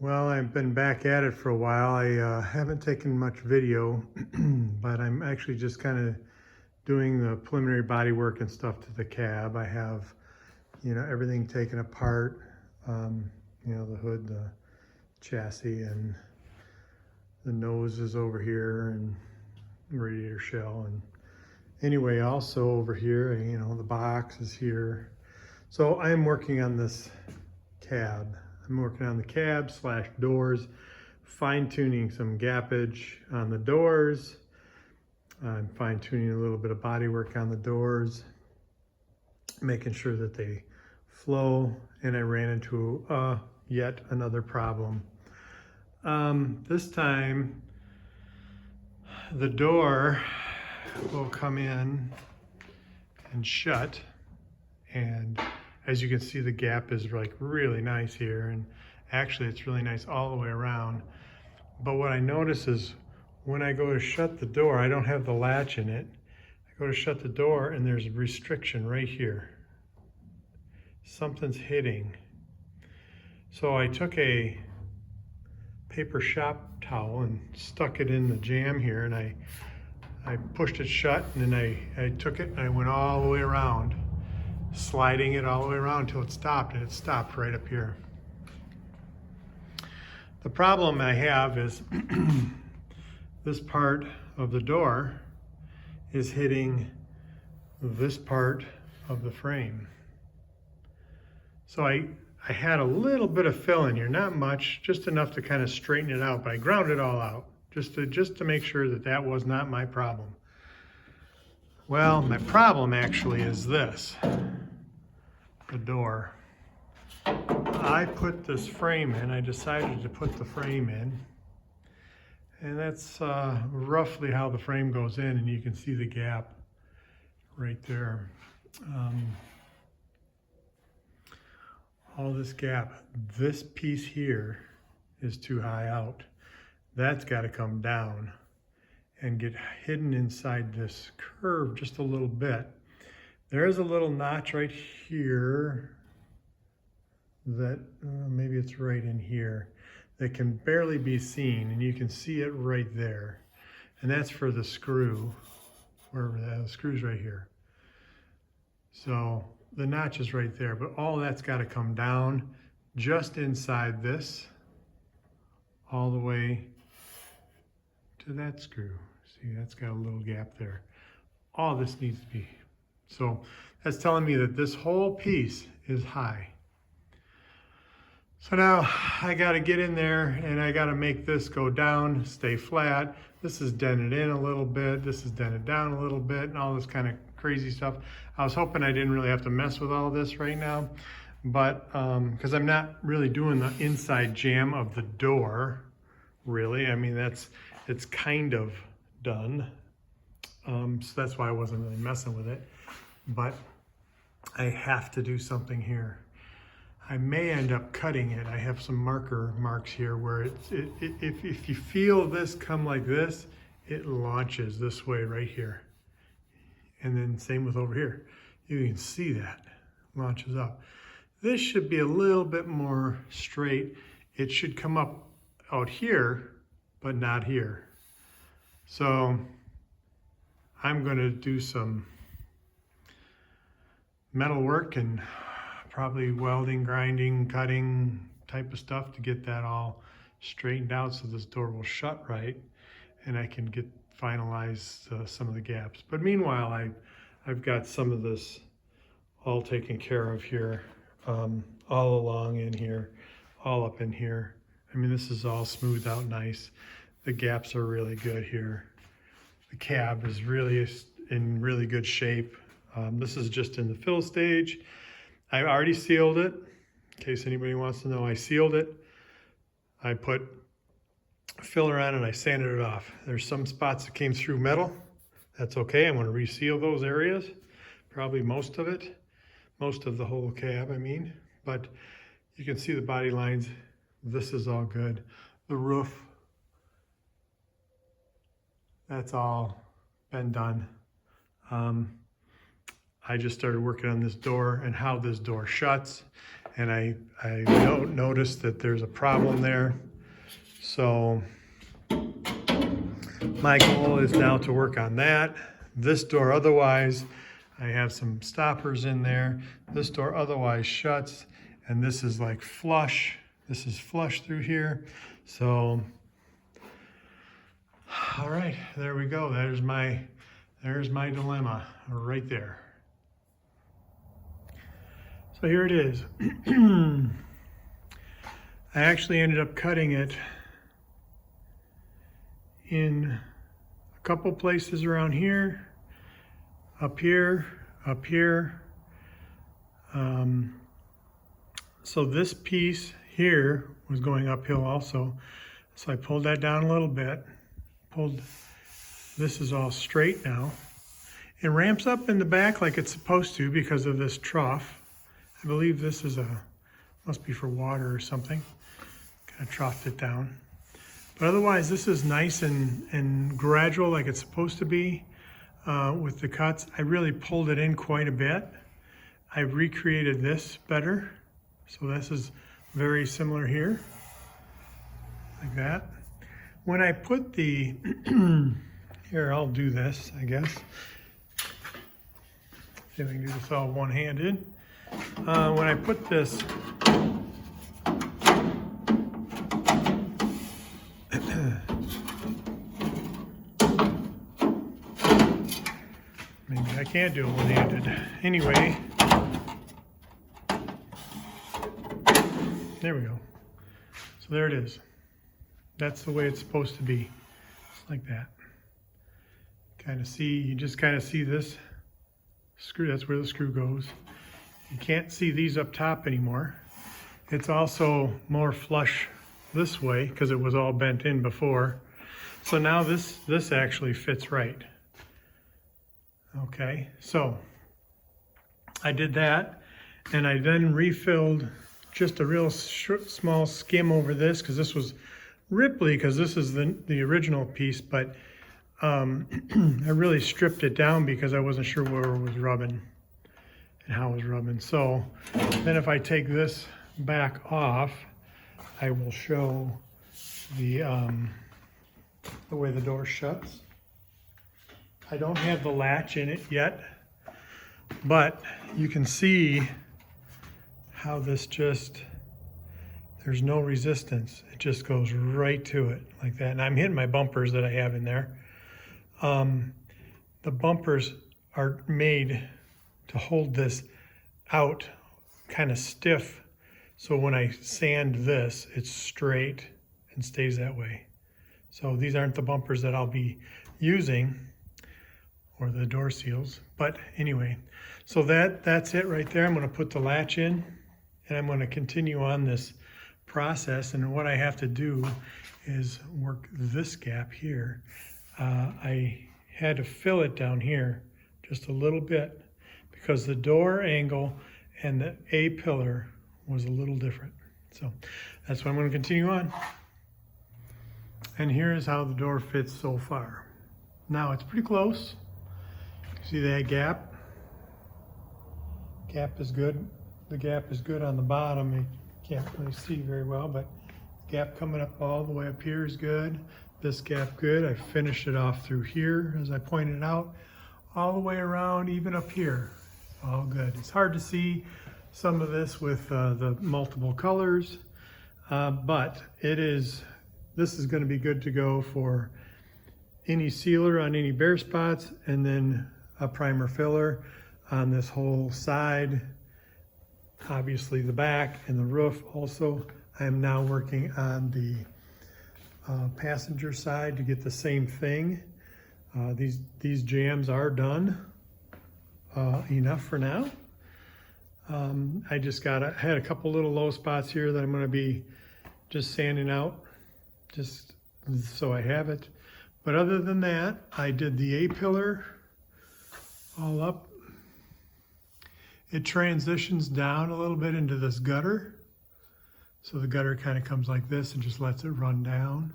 Well, I've been back at it for a while. I haven't taken much video, but I'm actually just kind of doing the preliminary body work and stuff to the cab. I have, everything taken apart, the hood, the chassis, and the nose is over here, and radiator shell. And anyway, also over here, the box is here. So I'm working on this cab. I'm working on the cab / doors, fine-tuning some gappage on the doors. I'm fine-tuning a little bit of body work on the doors, making sure that they flow. And I ran into yet another problem. This time, the door will come in and shut, and as you can see, the gap is like really nice here, and actually it's really nice all the way around. But what I notice is when I go to shut the door, I don't have the latch in it. I go to shut the door and there's a restriction right here. Something's hitting. So I took a paper shop towel and stuck it in the jamb here, and I pushed it shut, and then I took it and I went all the way around, sliding it all the way around until it stopped, and it stopped right up here. The problem I have is this part of the door is hitting this part of the frame. So I had a little bit of fill in here, not much, just enough to kind of straighten it out, but I ground it all out just to make sure that that was not my problem. Well, my problem actually is this. The door. I put this frame in. I decided to put the frame in, and that's roughly how the frame goes in, and you can see the gap right there. All this gap. This piece here is too high out. That's got to come down and get hidden inside this curve just a little bit. There's a little notch right here that maybe it's right in here that can barely be seen, and you can see it right there. And that's for the screw, wherever the screw's right here. So the notch is right there, but all that's got to come down just inside this, all the way to that screw. See, that's got a little gap there. All this needs to be. So that's telling me that this whole piece is high. So now I got to get in there and I got to make this go down, stay flat. This is dented in a little bit. This is dented down a little bit, and all this kind of crazy stuff. I was hoping I didn't really have to mess with all this right now, but because I'm not really doing the inside jamb of the door, really. I mean, it's kind of done. So that's why I wasn't really messing with it. But I have to do something here. I may end up cutting it. I have some marks here where if you feel this come like this, it launches this way right here. And then same with over here. You can see that launches up. This should be a little bit more straight. It should come up out here, but not here. So I'm going to do some metal work and probably welding, grinding, cutting type of stuff to get that all straightened out so this door will shut right and I can finalize some of the gaps. But meanwhile, I've got some of this all taken care of here, all along in here, all up in here. I mean, this is all smoothed out nice. The gaps are really good here. The cab is really in really good shape. This is just in the fill stage. I already sealed it. In case anybody wants to know, I sealed it. I put filler on and I sanded it off. There's some spots that came through metal. That's okay. I'm going to reseal those areas. Probably most of it. Most of the whole cab, I mean. But you can see the body lines. This is all good. The roof, that's all been done. I just started working on this door and how this door shuts. and I noticed that there's a problem there. So my goal is now to work on that. This door otherwise, I have some stoppers in there. This door otherwise shuts, and this is like flush. This is flush through here. So, all right, there we go. There's my dilemma right there. So here it is. I actually ended up cutting it in a couple places around here, up here, up here. So this piece here was going uphill also. So I pulled that down a little bit, this is all straight now. It ramps up in the back like it's supposed to because of this trough. I believe this is must be for water or something. Kind of troughed it down. But otherwise, this is nice and gradual like it's supposed to be with the cuts. I really pulled it in quite a bit. I recreated this better. So this is very similar here, like that. When I put the, here, I'll do this, I guess. See if I can do this all one-handed. When I put this, maybe I can't do it one-handed. Anyway, there we go. So there it is. That's the way it's supposed to be. Just like that. You just kind of see this screw. That's where the screw goes. You can't see these up top anymore. It's also more flush this way because it was all bent in before. So now this actually fits right. Okay, so I did that, and I then refilled just a real small skim over this because this was Ripley, because this is the original piece, but I really stripped it down because I wasn't sure where it was rubbing and how it was rubbing. So then if I take this back off, I will show the way the door shuts. I don't have the latch in it yet, but you can see how this there's no resistance. It just goes right to it like that. And I'm hitting my bumpers that I have in there. The bumpers are made to hold this out kind of stiff. So when I sand this, it's straight and stays that way. So these aren't the bumpers that I'll be using, or the door seals. But anyway, so that's it right there. I'm going to put the latch in, and I'm going to continue on this process. And what I have to do is work this gap here. I had to fill it down here just a little bit because the door angle and the A pillar was a little different. So that's what I'm going to continue on. And here is how the door fits so far. Now it's pretty close. See that gap? Gap is good. The gap is good on the bottom. You can't really see very well, but the gap coming up all the way up here is good. This gap good. I finished it off through here, as I pointed out, all the way around, even up here. All good. It's hard to see some of this with the multiple colors, but this is going to be good to go for any sealer on any bare spots, and then a primer filler on this whole side, obviously the back and the roof also. I am now working on the passenger side to get the same thing. These jams are done enough for now. I just had a couple little low spots here that I'm going to be just sanding out, just so I have it. But other than that, I did the A-pillar all up. It transitions down a little bit into this gutter. So the gutter kind of comes like this and just lets it run down.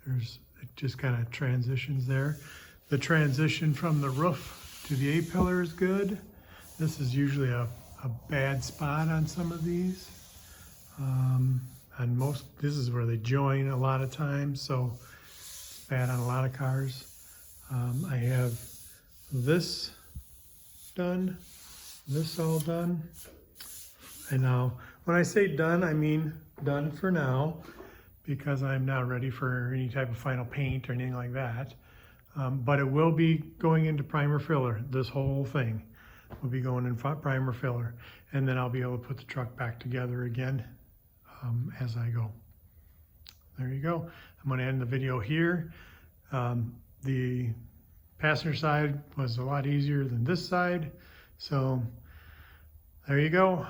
It just kind of transitions there. The transition from the roof to the A-pillar is good. This is usually a a bad spot on some of these. On most, this is where they join a lot of times, so it's bad on a lot of cars. I have this done, this all done. And now, when I say done, I mean done for now, because I'm not ready for any type of final paint or anything like that. But it will be going into primer filler. This whole thing will be going in primer filler. And then I'll be able to put the truck back together again as I go. There you go. I'm going to end the video here. The passenger side was a lot easier than this side. So there you go.